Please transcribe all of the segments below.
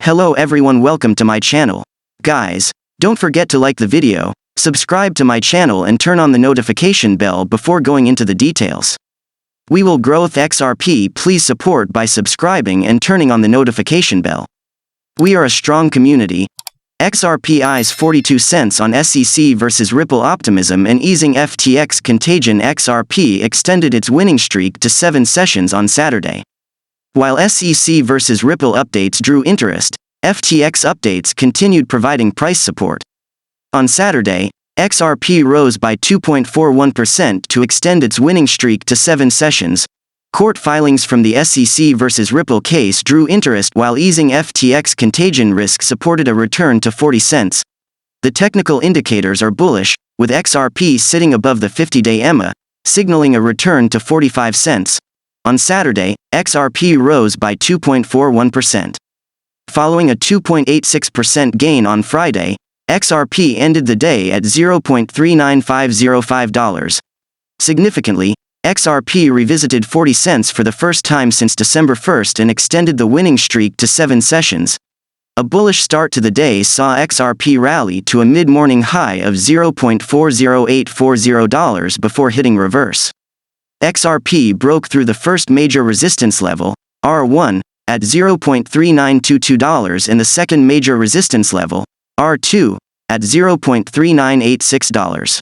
Hello everyone, welcome to my channel. Guys, don't forget to like the video, subscribe to my channel and turn on the notification bell before going into the details. We will growth XRP, please support by subscribing and turning on the notification bell. We are a strong community. XRP eyes 42 cents on SEC versus Ripple optimism and easing FTX contagion. XRP extended its winning streak to 7 sessions on Saturday. While SEC versus Ripple updates drew interest, FTX updates continued providing price support. On Saturday, XRP rose by 2.41% to extend its winning streak to 7 sessions. Court filings from the SEC versus Ripple case drew interest while easing FTX contagion risk supported a return to 40 cents. The technical indicators are bullish, with XRP sitting above the 50-day EMA, signaling a return to 45 cents. On Saturday, XRP rose by 2.41%. Following a 2.86% gain on Friday, XRP ended the day at $0.39505. Significantly, XRP revisited 40 cents for the first time since December 1st and extended the winning streak to 7 sessions. A bullish start to the day saw XRP rally to a mid-morning high of $0.40840 before hitting reverse. XRP broke through the first major resistance level, R1, at $0.3922 and the second major resistance level, R2, at $0.3986.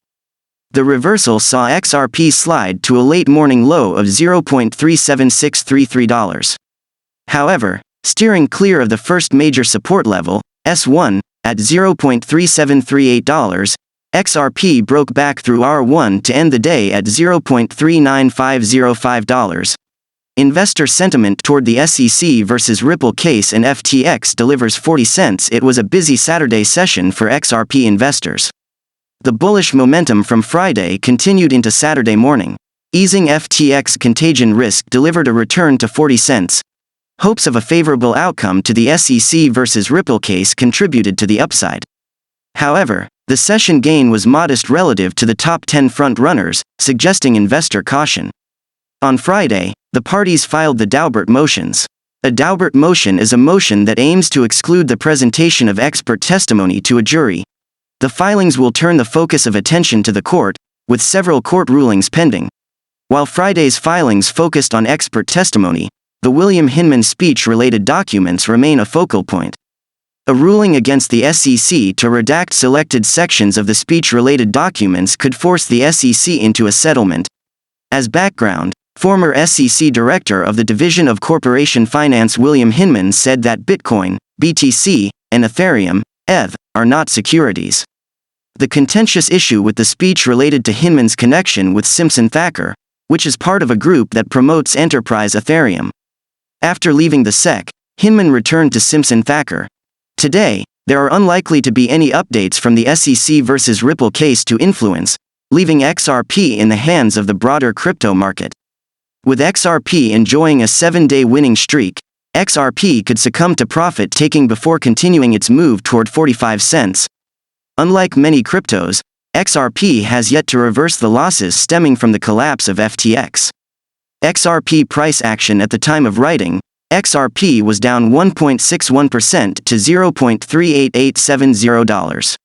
The reversal saw XRP slide to a late morning low of $0.37633. However, steering clear of the first major support level, S1, at $0.3738, XRP broke back through R1 to end the day at $0.39505. Investor sentiment toward the SEC versus Ripple case and FTX delivers 40 cents. It was a busy Saturday session for XRP investors. The bullish momentum from Friday continued into Saturday morning. Easing FTX contagion risk delivered a return to 40 cents. Hopes of a favorable outcome to the SEC versus Ripple case contributed to the upside. However, the session gain was modest relative to the top 10 front-runners, suggesting investor caution. On Friday, the parties filed the Daubert motions. A Daubert motion is a motion that aims to exclude the presentation of expert testimony to a jury. The filings will turn the focus of attention to the court, with several court rulings pending. While Friday's filings focused on expert testimony, the William Hinman speech-related documents remain a focal point. A ruling against the SEC to redact selected sections of the speech-related documents could force the SEC into a settlement. As background, former SEC Director of the Division of Corporation Finance William Hinman said that Bitcoin, BTC, and Ethereum, ETH, are not securities. The contentious issue with the speech related to Hinman's connection with Simpson Thacker, which is part of a group that promotes enterprise Ethereum. After leaving the SEC, Hinman returned to Simpson Thacker. Today, there are unlikely to be any updates from the SEC versus Ripple case to influence, leaving XRP in the hands of the broader crypto market. With XRP enjoying a 7-day winning streak, XRP could succumb to profit-taking before continuing its move toward 45 cents. Unlike many cryptos, XRP has yet to reverse the losses stemming from the collapse of FTX. XRP price action at the time of writing, XRP was down 1.61% to $0.38870.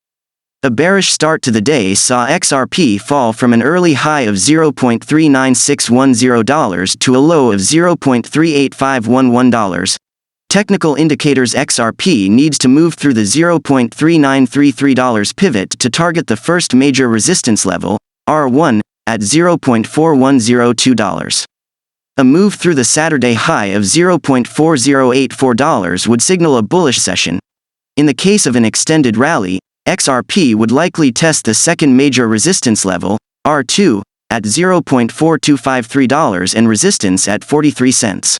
A bearish start to the day saw XRP fall from an early high of $0.39610 to a low of $0.38511. Technical indicators: XRP needs to move through the $0.3933 pivot to target the first major resistance level, R1, at $0.4102. A move through the Saturday high of $0.4084 would signal a bullish session. In the case of an extended rally, XRP would likely test the second major resistance level, R2, at $0.4253 and resistance at 43 cents.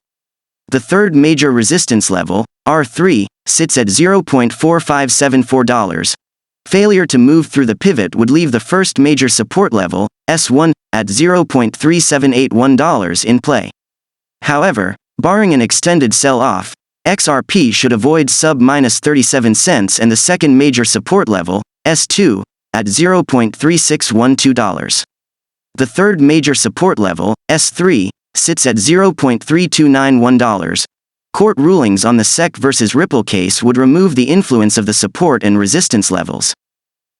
The third major resistance level, R3, sits at $0.4574. Failure to move through the pivot would leave the first major support level, S1, at $0.3781 in play. However, barring an extended sell-off, XRP should avoid sub-37 cents and the second major support level, S2, at $0.3612. The third major support level, S3, sits at $0.3291. Court rulings on the SEC versus Ripple case would remove the influence of the support and resistance levels.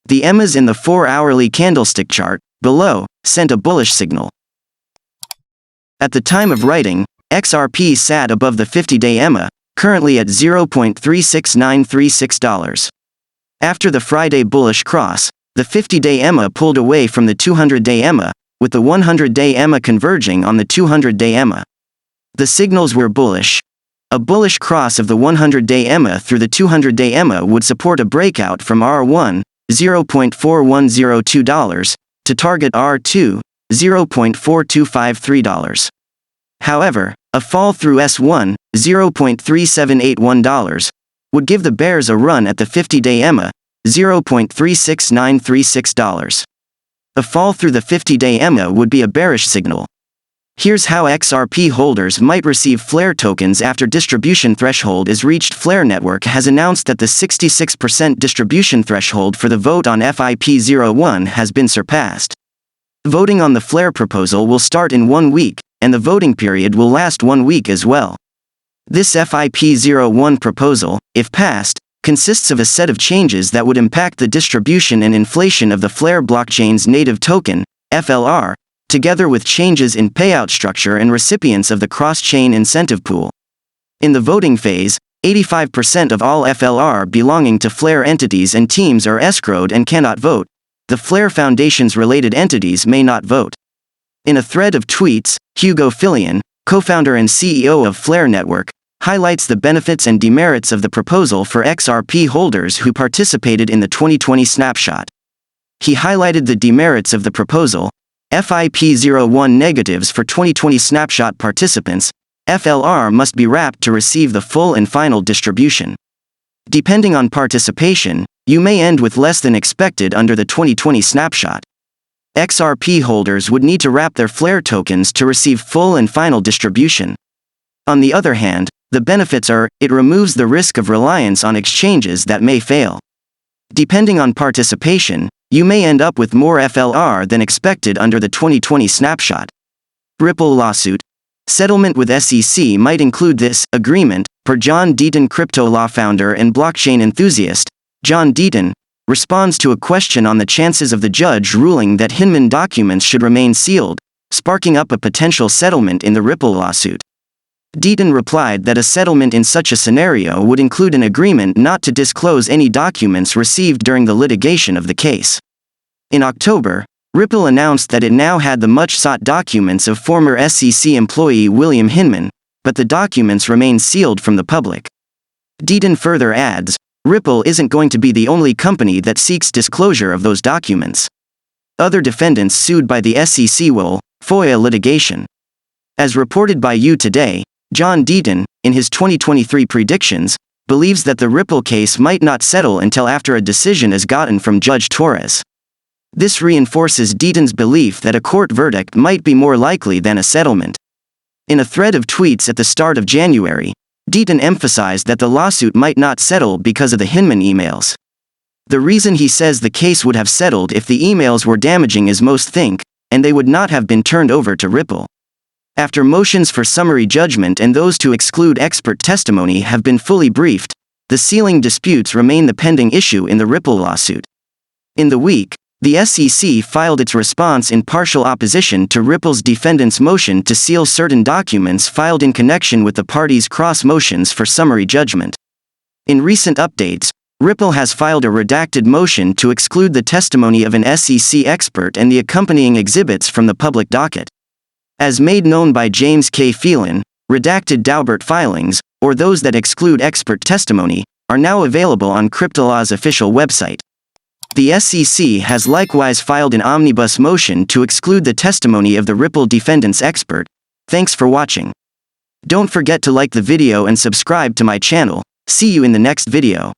The EMAs in the 4-hourly candlestick chart, below, sent a bullish signal. At the time of writing, XRP sat above the 50-day EMA, currently at $0.36936. After the Friday bullish cross, the 50-day EMA pulled away from the 200-day EMA, with the 100-day EMA converging on the 200-day EMA. The signals were bullish. A bullish cross of the 100-day EMA through the 200-day EMA would support a breakout from R1, $0.4102, to target R2, $0.4253. However, a fall through S1, $0.3781, would give the bears a run at the 50-day EMA, $0.36936. A fall through the 50-day EMA would be a bearish signal. Here's how XRP holders might receive Flare tokens after distribution threshold is reached. Flare Network has announced that the 66% distribution threshold for the vote on FIP01 has been surpassed. Voting on the Flare proposal will start in 1 week, and the voting period will last 1 week as well. This FIP01 proposal, if passed, consists of a set of changes that would impact the distribution and inflation of the Flare blockchain's native token, FLR, together with changes in payout structure and recipients of the cross-chain incentive pool. In the voting phase, 85% of all FLR belonging to Flare entities and teams are escrowed and cannot vote. The Flare Foundation's related entities may not vote. In a thread of tweets, Hugo Filion, co-founder and CEO of Flare Network, highlights the benefits and demerits of the proposal for XRP holders who participated in the 2020 snapshot. He highlighted the demerits of the proposal: FIP01 negatives for 2020 snapshot participants, FLR must be wrapped to receive the full and final distribution. Depending on participation, you may end with less than expected under the 2020 snapshot. XRP holders would need to wrap their Flare tokens to receive full and final distribution. On the other hand, the benefits are, it removes the risk of reliance on exchanges that may fail. Depending on participation, you may end up with more FLR than expected under the 2020 snapshot. Ripple lawsuit. Settlement with SEC might include this agreement, per John Deaton, crypto law founder and blockchain enthusiast. John Deaton responds to a question on the chances of the judge ruling that Hinman documents should remain sealed, sparking up a potential settlement in the Ripple lawsuit. Deaton replied that a settlement in such a scenario would include an agreement not to disclose any documents received during the litigation of the case. In October, Ripple announced that it now had the much-sought documents of former SEC employee William Hinman, but the documents remain sealed from the public. Deaton further adds, Ripple isn't going to be the only company that seeks disclosure of those documents. Other defendants sued by the SEC will FOIA litigation. As reported by You Today, John Deaton, in his 2023 predictions, believes that the Ripple case might not settle until after a decision is gotten from Judge Torres. This reinforces Deaton's belief that a court verdict might be more likely than a settlement. In a thread of tweets at the start of January, Deaton emphasized that the lawsuit might not settle because of the Hinman emails. The reason he says the case would have settled if the emails were damaging is most think, and they would not have been turned over to Ripple. After motions for summary judgment and those to exclude expert testimony have been fully briefed, the sealing disputes remain the pending issue in the Ripple lawsuit. In the week, the SEC filed its response in partial opposition to Ripple's defendant's motion to seal certain documents filed in connection with the parties' cross motions for summary judgment. In recent updates, Ripple has filed a redacted motion to exclude the testimony of an SEC expert and the accompanying exhibits from the public docket. As made known by James K. Phelan, redacted Daubert filings, or those that exclude expert testimony, are now available on Cryptolaw's official website. The SEC has likewise filed an omnibus motion to exclude the testimony of the Ripple defendant's expert. Thanks for watching. Don't forget to like the video and subscribe to my channel. See you in the next video.